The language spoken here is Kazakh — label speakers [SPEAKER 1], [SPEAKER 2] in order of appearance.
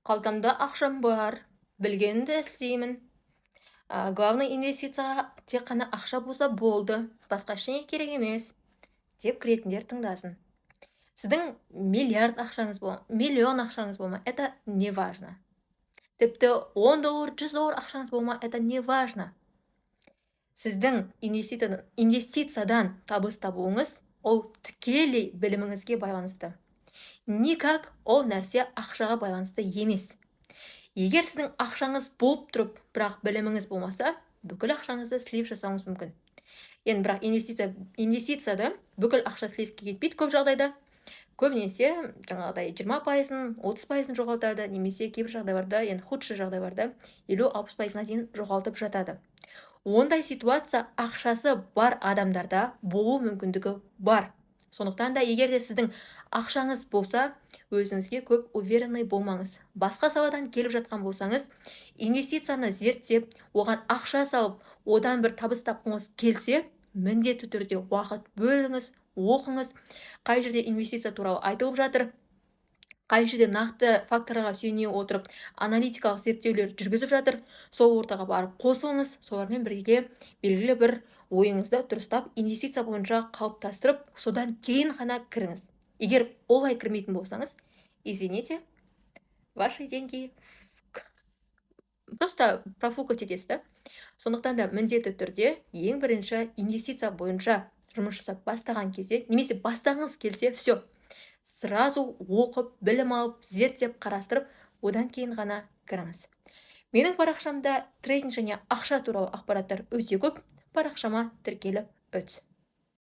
[SPEAKER 1] Қалтамда ақшам бар, білгенімді істеймін. Главный инвестицияға тек қана ақша болса болды, басқа ештеңе керек емес, деп кіретіндер тыңдасын. Сіздің миллиард ақшаңыз болма, миллион ақшаңыз болма, это не важно. Тіпті $10, $100 ақшаңыз болма, это не важно. Сіздің инвестициядан табыс табуыңыз ол тікелей біліміңізге байланысты. Никак ол нәрсе ақшаға байланысты емес. Егер сіздің ақшаңыз болып тұрып, бірақ біліміңіз болмаса, бүкіл ақшаңызды слив жасауыңыз мүмкін. Енді бірақ инвестицияда бүкіл ақша сливке кетпейді көп жағдайда. Көбінесе жаңағыдай 20%-ын, 30%-ын жоғалтады, немесе кейбір жағдайларда, енді худший жағдайларда 50-60%-на дейін жоғалтып жатады. Ондай ситуация ақшасы бар адамдарда болу мүмкіндігі бар. Сондықтан да егер де сіздің ақшаңыз болса, өзіңізге көп уверенный болмаңыз. Басқа саладан келіп жатқан болсаңыз, инвестицияны зерттеп, оған ақша салып, одан бір табыс тапқыңыз келсе, міндетті түрде уақыт бөліңіз, оқыңыз. Қай жерде инвестиция туралы айтылып жатыр, қай жерде нақты факторға сүйене отырып аналитикалық зерттеулер жүргізіп жатыр, сол ортаға барып қосылыңыз, солармен бірге белгілі бір ойыңызды дұрыстап инвестиция бойынша қалыптастырып, содан кейін ғана кіріңіз. Егер олай кірмейтін болсаңыз, извините, ваши деньги просто профукать етесіз да. Сондықтан да міндетті түрде ең бірінші инвестиция бойынша жұмыс жасап бастаған кезде, немесе бастағыңыз келсе, все, сразу оқып, білім алып, зерттеп, қарастырып, одан кейін ғана кіріңіз. Менің парақшамда трейдинг және ақша туралы ақпараттар өте көп. Парақшама тіркеліп өт.